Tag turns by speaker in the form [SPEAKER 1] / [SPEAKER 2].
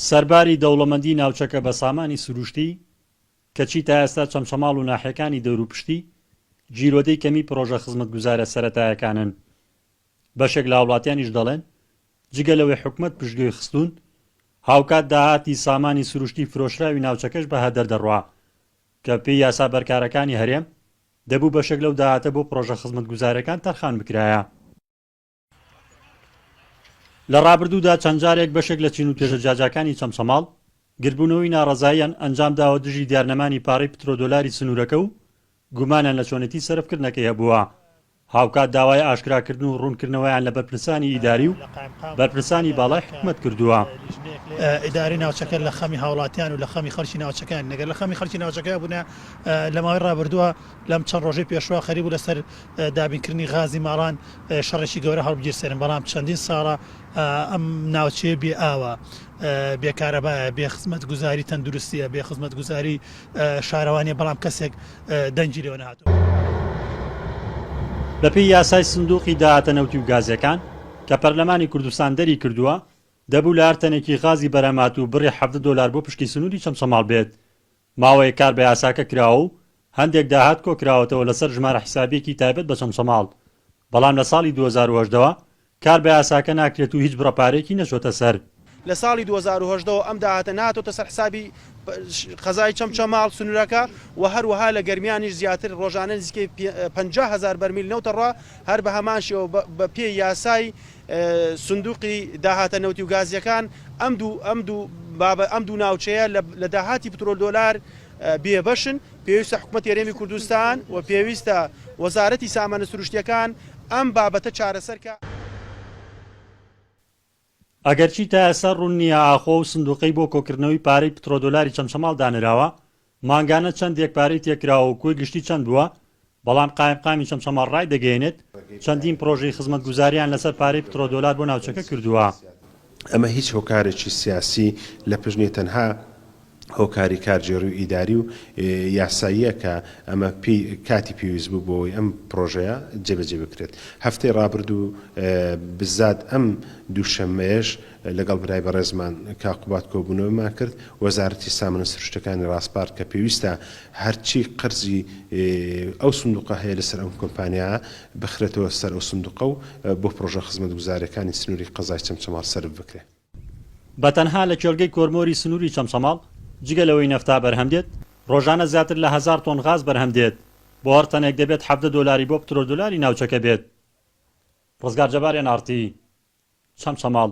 [SPEAKER 1] سەرباری دەوڵەمەندی ناوچەکە بە سامانی سروشتی کەچی تا ئێستا چەمچەماڵ و ناحیەکانی دەوروپشتی جیرۆدەی کەمی پرۆژە خزمەتگوزارە سەرەتایەکانن. بەشێک لە هاوڵاتیانیش دەڵێن جگە لەوەی حکومەت پشتگوێی خستوون هاوکات داهاتی سامانی سروشتی فرۆشراوی ناوچەکەش بە هەدەر دەڕوا کە پێی یاسا بەرکارەکانی هەرێم دەبوو بەشێک لەو داهاتە بۆ پرۆژە خزمەتگوزارەکان تەرخان بکرایە. لە ڕابردوودا چەند جارێک بەشێک لە چین و توێژە جاجاکانی چەمچەماڵ گربوونەوەی ناڕەزاییان ئەنجام داوە دژی دیارنەمانی پارەی پترۆدۆلاری سنوورەکە و گومانیان لە چۆنێتی سەرفکردنەکەی هەبووە. هاوکات داوای ئاشکراکردن و ڕوونکردنەوەیان لە بەرپرسانی ئیداری و بەرپرسانی باڵای حکومەت کردووە.
[SPEAKER 2] ئیداری ناوچەکە لە خەمی هاوڵاتیان و لە خەمی خەڵکی ناوچەکان نەگەر لە خەمی خەڵکی ناوچەکە بوونە لە ماوەی ڕابردووە لەم چەند ڕۆژەی پێشوە خەریب بوو لەسەر دابینکردنی غازی ماڵان شەڕێکی گەورە هەڵبگیرسێنن، بەڵام چەندین ساڵە ئەم ناوچەیە بێ ئاوە، بێکارەبایە، بێ خزمەتگوزاری تەندروستیە، بێ خزمەتگوزاری شارەوانیە، بەڵام کەسێک دەنگی لێوە نهاتووە.
[SPEAKER 1] بەپێی یاسای سندوقی داهاتە نەوتی و گازیەکان کە پەرلەمانی کوردستان دەری کردووە دەبوو لە هەرتەنێکی غازی بەرەمات و بڕی $70 بۆ پشکی سنووری چەمچەماڵ بێت. ماوەیە کار بە یاساکە کراوە و هەندێک داهات کۆکراوەتەوە لەسەر ژمارە حیسابیەکی تایبەت بە چەمچەماڵ، بەڵام لە ساڵی 2008ەوە کار بە یاساکە ناکرێت و هیچ بڕەپارێکی نەچۆتە سەر.
[SPEAKER 3] لە ساڵی 2008 ئەم داهاتە ناتۆتە سەر حسابی خەزای چەمچەماڵ سنوورەکە و هەروەها لە گەرمیانیش زیاتر ڕۆژانە نزیکەی 50,000 بەرمیل نەوتەڕوا هەر بە هەمانشەوە بە پێی یاسای سندوقی داهاتە نەوتی و گازیەکان ئەم دوو ناوچەیە لە داهاتی پترۆلدۆلار بێبەشن. پێویستە حکوومەت هەرێمی کوردستان و پێویستە وەزارەتی سامانە سروشتیەکان ئەم بابەتە چارەسەرکە.
[SPEAKER 1] ئەگەرچی تا ئێستا ڕوون نییە ئاخۆ و سندوقەی بۆ کۆکردنەوەی پارەی پترۆدۆلاری چەمچەماڵ دانراوە، مانگانە چەندێک پارەی تێکراوە و کۆی گشتی چەند بووە، بەڵام قایمقامی چەمچەماڵ ڕای دەگەێنێت چەندین پرۆژەی خزمەتگوزاریان لەسەر پارەی پترۆدۆلار بۆ ناوچەکە کردووە.
[SPEAKER 4] ئەمە هیچ هۆکارێکی سیاسی لە پژنێ تەنها هۆکاری کارژێڕی و ئیداری و یاساییە کە ئەمە کاتی پێویست بوو بۆی ئەم پرۆژەیە جێبەجێ بکرێت. هەفتەی ڕابردوو بزاد ئەم دووشەممەیەش لەگەڵ برای بەڕێزمان کاقوبات کۆبوونەوەمان کرد وەزارەتی سامانە سروشتەکانی ڕاستپار کە پێویستە هەرچی قرزی ئەو سندوقە هەیە لەسەر ئەم کۆمپانیا بخرێتەوە سەر ئەو سندوقە و بۆ پرۆژە خزمەتگوزارەکانی سنووری قەزای چەمچەماڵ سەرف بکرێت.
[SPEAKER 1] بەتەنها لە کێڵگەی کۆرمۆری سنووری چەمچەماڵ جگە لەوەی نەفتا بەرهەم دێت ڕۆژانە زیاتر لە 1000 تۆن غاز بەرهەم دێت، بۆ هەر تەنێک دەبێت $70 بۆ پترۆدۆلاری ناوچەکە بێت. ڕزگار جەبارێن ئارتی چەمچەماڵ.